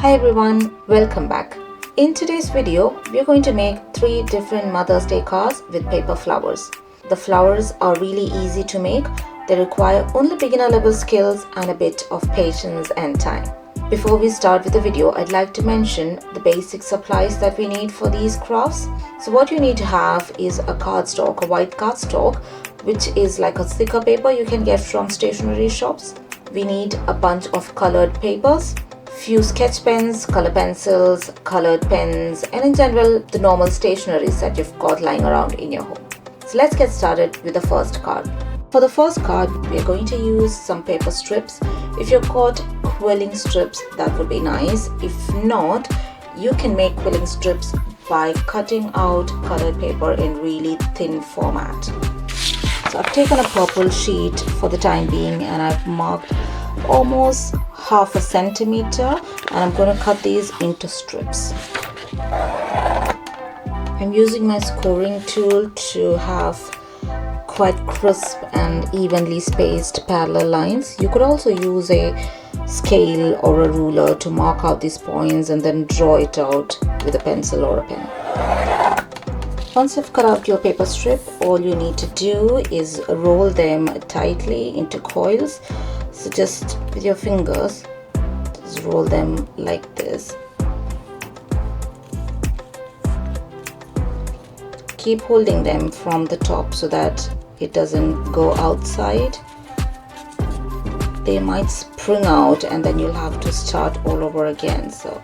Hi everyone, welcome back. In today's video, we are going to make 3 different Mother's Day cards with paper flowers. The flowers are really easy to make. They require only beginner level skills and a bit of patience and time. Before we start with the video, I'd like to mention the basic supplies that we need for these crafts. So what you need to have is a cardstock, a white cardstock, which is like a thicker paper you can get from stationery shops. We need a bunch of colored papers, few sketch pens, color pencils, colored pens, and in general the normal stationeries that you've got lying around in your home. So let's get started with the first card. For the first card, we are going to use some paper strips. If you've got quilling strips, that would be nice. If not, you can make quilling strips by cutting out colored paper in really thin format. So I've taken a purple sheet for the time being and I've marked almost half a centimeter and I'm going to cut these into strips. I'm using my scoring tool to have quite crisp and evenly spaced parallel lines. You could also use a scale or a ruler to mark out these points and then draw it out with a pencil or a pen. Once you've cut out your paper strip, all you need to do is roll them tightly into coils. So just with your fingers, just roll them like this. Keep holding them from the top so that it doesn't go outside. They might spring out and then you'll have to start all over again. So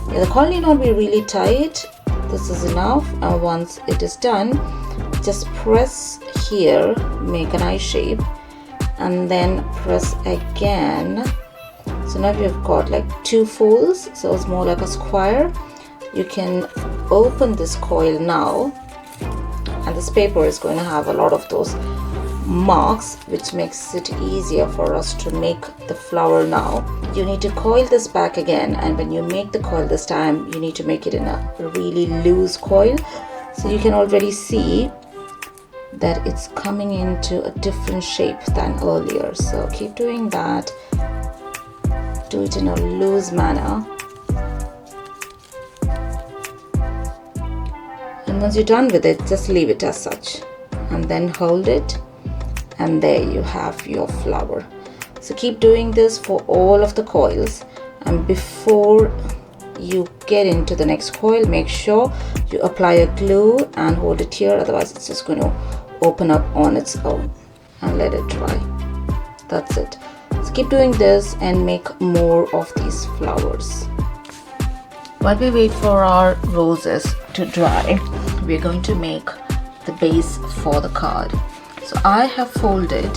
the coil need not be really tight. This is enough, and once it is done, just press here, make an eye shape, and then press again. So now you've got like 2 folds, so it's more like a square. You can open this coil now, and this paper is going to have a lot of those marks, which makes it easier for us to make the flower now. You need to coil this back again, and when you make the coil this time, you need to make it in a really loose coil. So you can already see that it's coming into a different shape than earlier. So keep doing that. Do it in a loose manner. And once you're done with it, just leave it as such and then hold it, and there you have your flower. So keep doing this for all of the coils, and before you get into the next coil, make sure you apply a glue and hold it here, otherwise it's just going to open up on its own, and let it dry. That's it. So keep doing this and make more of these flowers. While we wait for our roses to dry, we're going to make the base for the card. So I have folded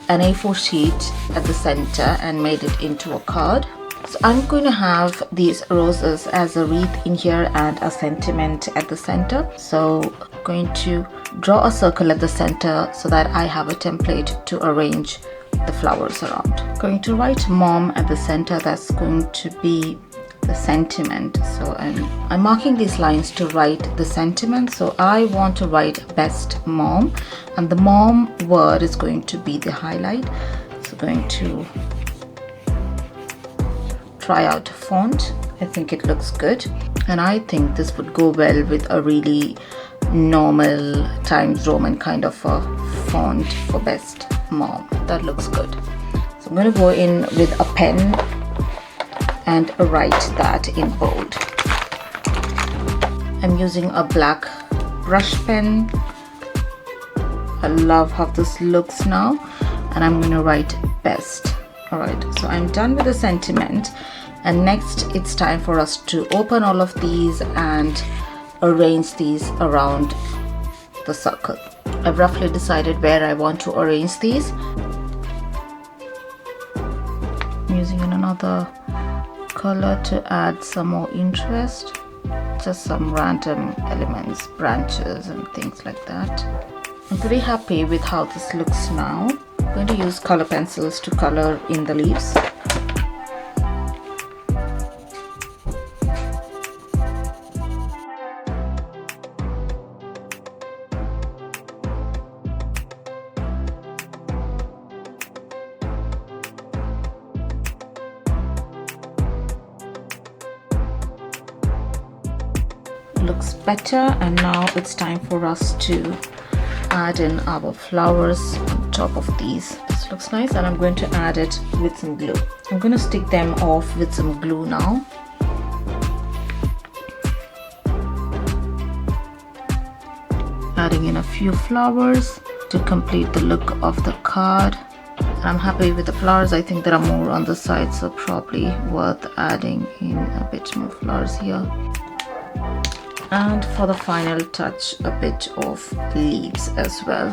an A4 sheet at the center and made it into a card. So I'm going to have these roses as a wreath in here and a sentiment at the center. So I'm going to draw a circle at the center so that I have a template to arrange the flowers around. I'm going to write mom at the center. That's going to be the sentiment. So I'm marking these lines to write the sentiment. So I want to write best mom, and the mom word is going to be the highlight. So going to try out a font. I think it looks good, and I think this would go well with a really normal Times Roman kind of a font for best mom. That looks good. So I'm going to go in with a pen and write that in bold. I'm using a black brush pen. I love how this looks now, and I'm going to write best. Alright, so I'm done with the sentiment, and next it's time for us to open all of these and arrange these around the circle. I've roughly decided where I want to arrange these. I'm using another color to add some more interest, just some random elements, branches and things like that. I'm pretty happy with how this looks now. I'm going to use color pencils to color in the leaves. looks better, and now it's time for us to add in our flowers on top of these. This looks nice, and I'm going to add it with some glue. I'm going to stick them off with some glue now. Adding in a few flowers to complete the look of the card. And I'm happy with the flowers. I think there are more on the side, so probably worth adding in a bit more flowers here. And for the final touch, a bit of leaves as well.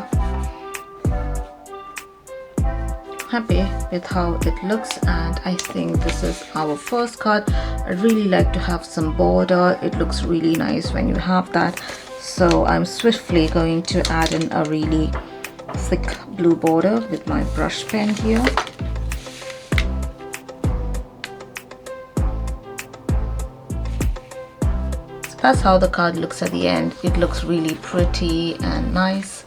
Happy with how it looks, and I think this is our first card. I really like to have some border. It looks really nice when you have that. So I'm swiftly going to add in a really thick blue border with my brush pen here. So that's how the card looks at the end. It looks really pretty and nice.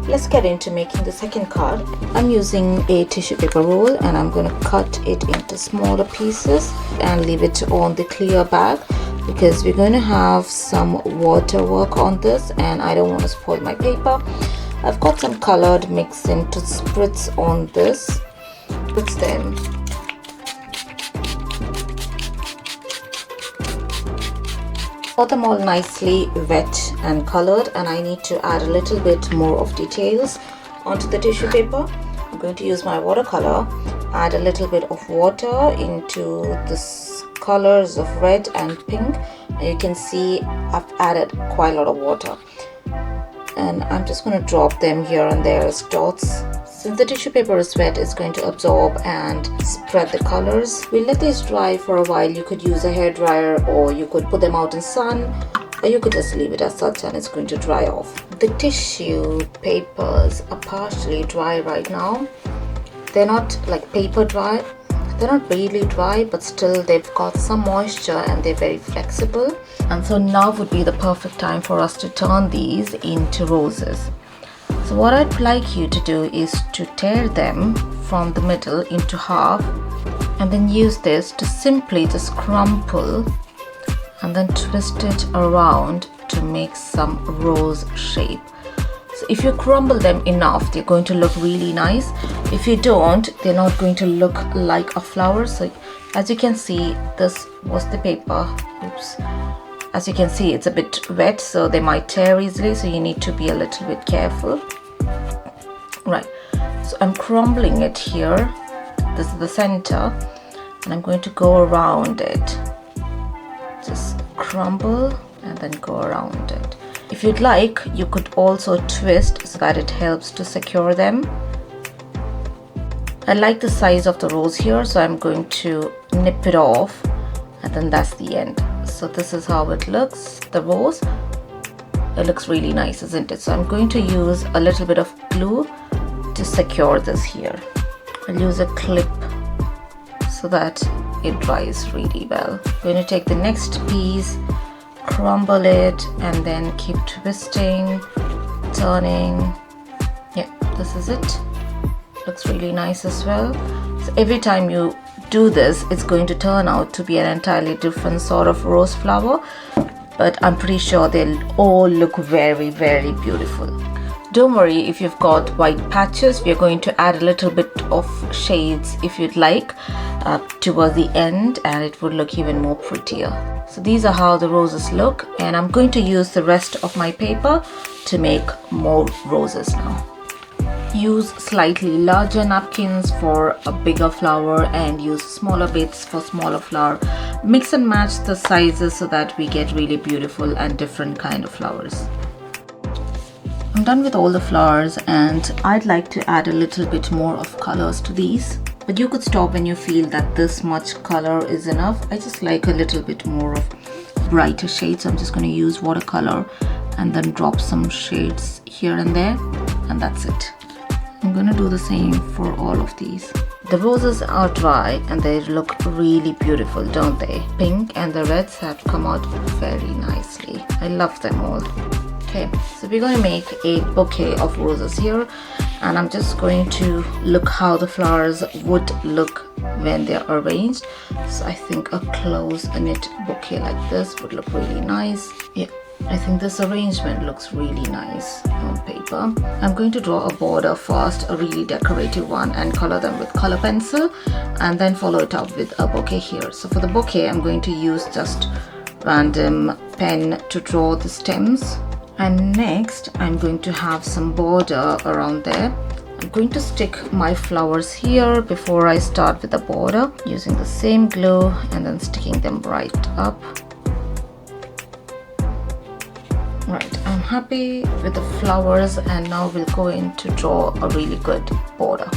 Let's get into making the second card. I'm using a tissue paper roll, and I'm going to cut it into smaller pieces and leave it on the clear bag, because we're going to have some water work on this and I don't want to spoil my paper. I've got some colored mix in to spritz on this. Spritz them. Got them all nicely wet and colored, and I need to add a little bit more of details onto the tissue paper. I'm going to use my watercolor, add a little bit of water into this colors of red and pink, and you can see I've added quite a lot of water, and I'm just going to drop them here and there as dots. Since the tissue paper is wet, it's going to absorb and spread the colors. We'll let these dry for a while. You could use a hairdryer, or you could put them out in sun, or you could just leave it as such and it's going to dry off. The tissue papers are partially dry right now. They're not like paper dry. They're not really dry, but still they've got some moisture and they're very flexible. And so now would be the perfect time for us to turn these into roses. So what I'd like you to do is to tear them from the middle into half, and then use this to simply just crumple and then twist it around to make some rose shape. So if you crumble them enough, they're going to look really nice. If you don't, they're not going to look like a flower. So as you can see, this was the paper. Oops. As you can see, it's a bit wet, so they might tear easily, so you need to be a little bit careful. Right, so I'm crumbling it here. This is the center, and I'm going to go around it. Just crumble and then go around it. If you'd like, you could also twist so that it helps to secure them. I like the size of the rose here, so I'm going to nip it off, and then that's the end. So this is how it looks, the rose. It looks really nice, isn't it? So I'm going to use a little bit of glue to secure this here. I'll use a clip so that it dries really well. I'm going to take the next piece, crumble it, and then keep twisting, turning. Yeah, this is it. Looks really nice as well. So every time you do this, it's going to turn out to be an entirely different sort of rose flower, but I'm pretty sure they'll all look very, very beautiful. Don't worry if you've got white patches. We're going to add a little bit of shades if you'd like towards the end, and it would look even more prettier. So these are how the roses look, and I'm going to use the rest of my paper to make more roses now. Use slightly larger napkins for a bigger flower and use smaller bits for smaller flower. Mix and match the sizes so that we get really beautiful and different kind of flowers. I'm done with all the flowers, and I'd like to add a little bit more of colors to these, but you could stop when you feel that this much color is enough. I just like a little bit more of brighter shades, so I'm just going to use watercolor and then drop some shades here and there, and that's it. I'm going to do the same for all of these. The roses are dry and they look really beautiful, don't they? Pink and the reds have come out very nicely. I love them all. Okay, so we're going to make a bouquet of roses here, and I'm just going to look how the flowers would look when they're arranged. So I think a close knit bouquet like this would look really nice. Yeah, I think this arrangement looks really nice on paper. I'm going to draw a border first, a really decorative one, and color them with color pencil, and then follow it up with a bouquet here. So for the bouquet, I'm going to use just random pen to draw the stems, and next I'm going to have some border around there. I'm going to stick my flowers here before I start with the border, using the same glue and then sticking them right up. Right, I'm happy with the flowers, and now we'll go in to draw a really good border.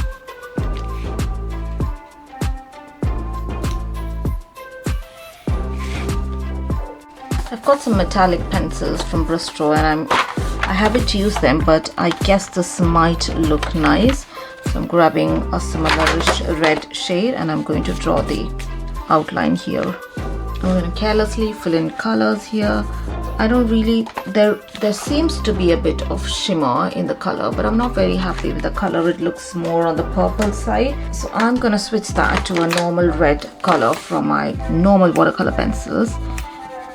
I've got some metallic pencils from Bristol, and I haven't used them, but I guess this might look nice. So I'm grabbing a similarish red shade, and I'm going to draw the outline here. I'm going to carelessly fill in colors here. I don't really, there seems to be a bit of shimmer in the color, but I'm not very happy with the color. It looks more on the purple side. So I'm going to switch that to a normal red color from my normal watercolor pencils,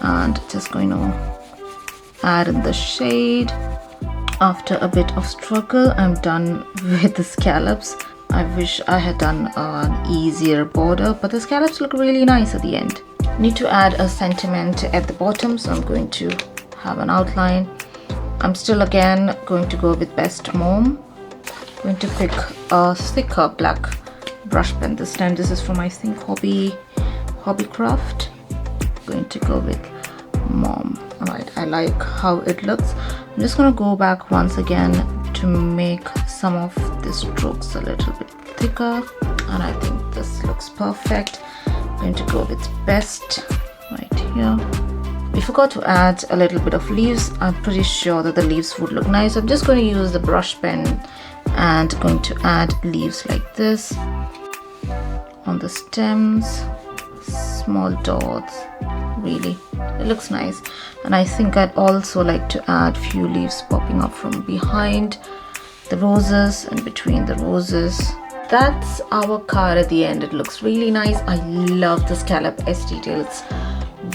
and just going to add in the shade. After a bit of struggle, I'm done with the scallops. I wish I had done an easier border, but the scallops look really nice at the end. Need to add a sentiment at the bottom, so I'm going to have an outline. I'm still again going to go with Best Mom. Going to pick a thicker black brush pen this time. This is from, I think, Hobbycraft. Going to go with Mom. Alright, I like how it looks. I'm just going to go back once again to make some of the strokes a little bit thicker, and I think this looks perfect. I'm going to go with Best right here. We forgot to add a little bit of leaves. I'm pretty sure that the leaves would look nice. I'm just going to use the brush pen and going to add leaves like this on the stems. Small dots, really, it looks nice. And I think I'd also like to add few leaves popping up from behind the roses and between the roses. That's our card at the end. It looks really nice. I love the scallop edge details.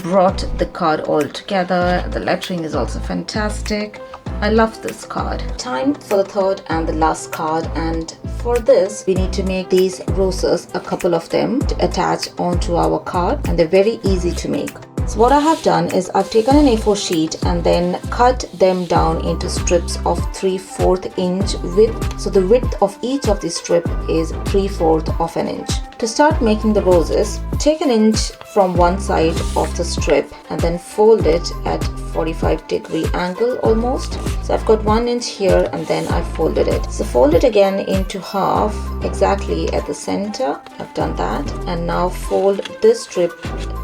Brought the card all together. The lettering is also fantastic. I love this card. Time for the third and the last card, and for this we need to make these roses, a couple of them, to attach onto our card, and they're very easy to make. So what I have done is I've taken an A4 sheet and then cut them down into strips of 3/4 inch width. So the width of each of the strip is 3/4 of an inch. To start making the roses, take an inch from one side of the strip and then fold it at 45-degree angle almost. So I've got 1 inch here and then I folded it. So fold it again into half exactly at the center. I've done that, and now fold this strip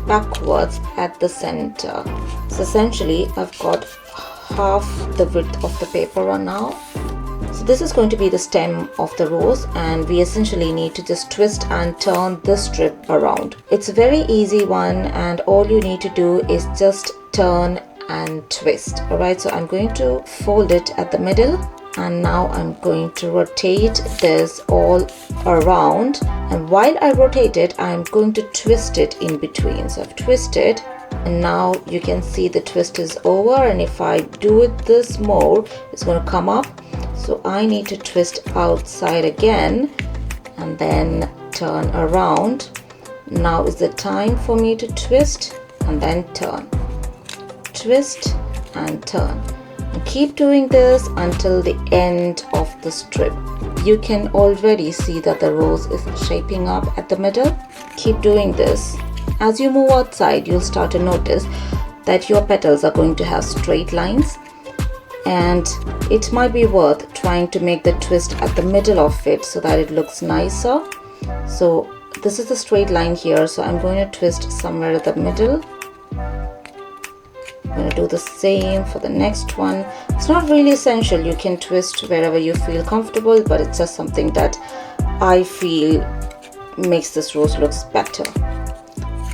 backwards at the center. So essentially I've got half the width of the paper on now. So this is going to be the stem of the rose, and we essentially need to just twist and turn this strip around. It's a very easy one, and all you need to do is just turn and twist. Alright, so I'm going to fold it at the middle, and now I'm going to rotate this all around, and while I rotate it I'm going to twist it in between. So I've twisted, and now you can see the twist is over, and if I do it this more, it's going to come up. So I need to twist outside again and then turn around. Now is the time for me to twist and then turn. Twist and turn. And keep doing this until the end of the strip. You can already see that the rose is shaping up at the middle. Keep doing this. As you move outside, you'll start to notice that your petals are going to have straight lines, and it might be worth trying to make the twist at the middle of it so that it looks nicer. So this is the straight line here, so I'm going to twist somewhere at the middle. I'm going to do the same for the next one. It's not really essential, you can twist wherever you feel comfortable, but it's just something that I feel makes this rose looks better.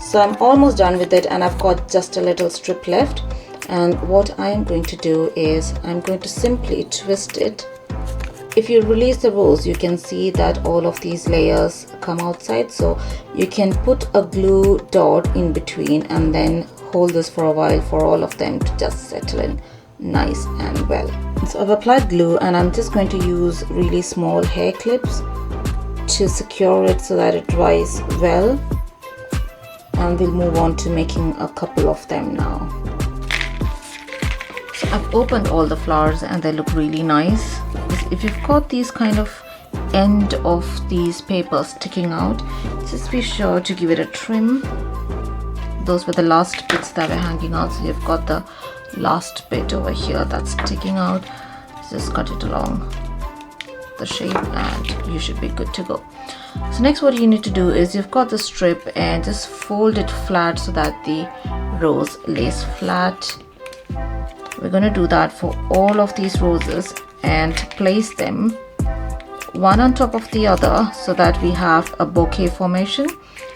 So I'm almost done with it, and I've got just a little strip left. And what I am going to do is I'm going to simply twist it if you release the rose, you can see that all of these layers come outside, so you can put a glue dot in between and then hold this for a while for all of them to just settle in nice and well. So I've applied glue and I'm just going to use really small hair clips to secure it so that it dries well, and we'll move on to making a couple of them now. So I've opened all the flowers and they look really nice. If you've got these kind of end of these papers sticking out, just be sure to give it a trim. Those were the last bits that were hanging out, so you've got the last bit over here that's sticking out. Just cut it along the shape and you should be good to go. So next what you need to do is, you've got the strip and just fold it flat so that the rose lays flat. We're going to do that for all of these roses and place them one on top of the other so that we have a bouquet formation,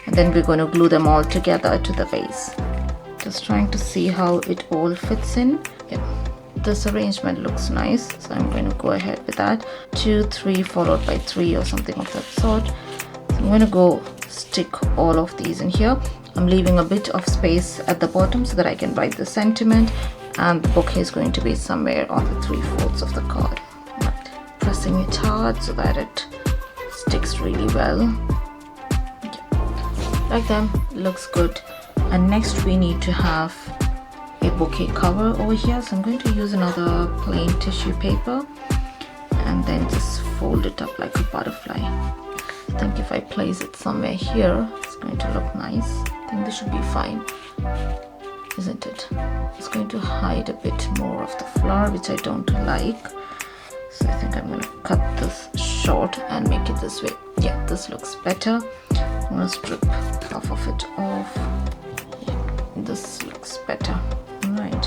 and then we're going to glue them all together to the vase. Just trying to see how it all fits in. Yeah, this arrangement looks nice, so I'm going to go ahead with that. 2, 3 followed by 3 or something of that sort. So I'm going to go stick all of these in here. I'm leaving a bit of space at the bottom so that I can write the sentiment, and the bouquet is going to be somewhere on the 3/4 of the card. Right. Pressing it hard so that it sticks really well. Yeah. Like that, looks good. And next we need to have a bouquet cover over here, so I'm going to use another plain tissue paper and then just fold it up like a butterfly. I think if I place it somewhere here, it's going to look nice. I think this should be fine, isn't it? It's going to hide a bit more of the flower, which I don't like, so I think I'm going to cut this short and make it this way. Yeah, this looks better. I'm going to strip half of it off. This looks better. Alright,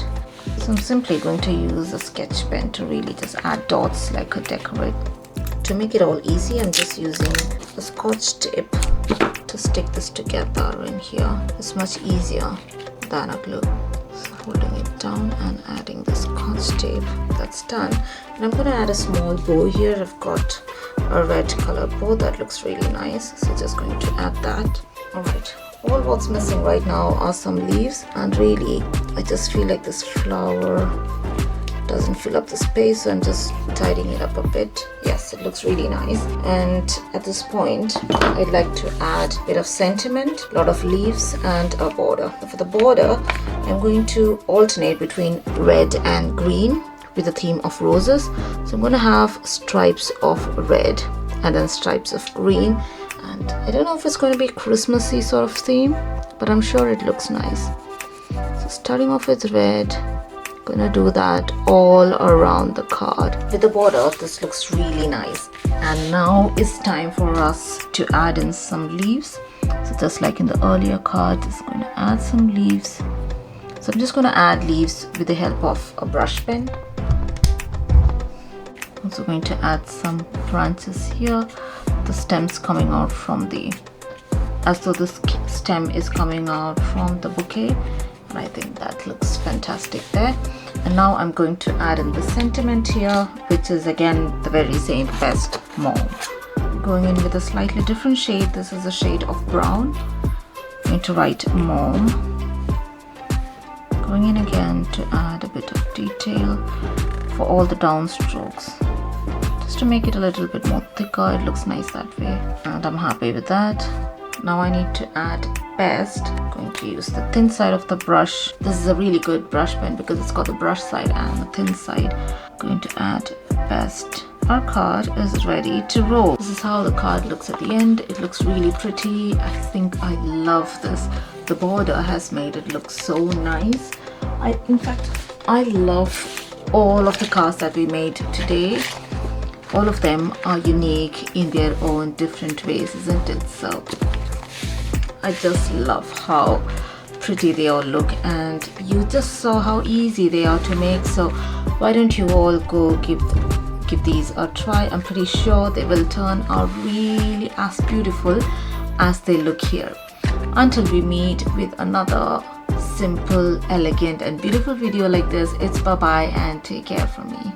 so I'm simply going to use a sketch pen to really just add dots like a decorate. To make it all easy, I'm just using a scotch tape to stick this together in here. It's much easier than a glue. So holding it down and adding the scotch tape. That's done. And I'm going to add a small bow here. I've got a red color bow that looks really nice, so just going to add that. Alright, all what's missing right now are some leaves, and really I just feel like this flower doesn't fill up the space, so I'm just tidying it up a bit. Yes, it looks really nice. And at this point I'd like to add a bit of sentiment, a lot of leaves and a border. For the border, I'm going to alternate between red and green with the theme of roses. So I'm going to have stripes of red and then stripes of green, and I don't know if it's going to be Christmassy sort of theme, but I'm sure it looks nice. So starting off with red, gonna do that all around the card. With the border, this looks really nice. And now it's time for us to add in some leaves. So just like in the earlier card, just going to add some leaves. So I'm just going to add leaves with the help of a brush pen. Also going to add some branches here. The stems coming out from as though this stem is coming out from the bouquet. And I think that looks fantastic there. And now I'm going to add in the sentiment here, which is again the very same best mauve. Going in with a slightly different shade. This is a shade of brown. I'm going to write mauve. Going in again to add a bit of detail for all the down strokes, just to make it a little bit more thicker. It looks nice that way, and I'm happy with that. Now I need to add best. I'm going to use the thin side of the brush. This is a really good brush pen because it's got the brush side and the thin side. I'm going to add best. Our card is ready to roll. This is how the card looks at the end. It looks really pretty. I think I love this. The border has made it look so nice. In fact, I love all of the cards that we made today. All of them are unique in their own different ways, isn't it? So I just love how pretty they all look, and you just saw how easy they are to make. So why don't you all go give these a try? I'm pretty sure they will turn out really as beautiful as they look here. Until we meet with another simple, elegant and beautiful video like this, it's bye bye and take care from me.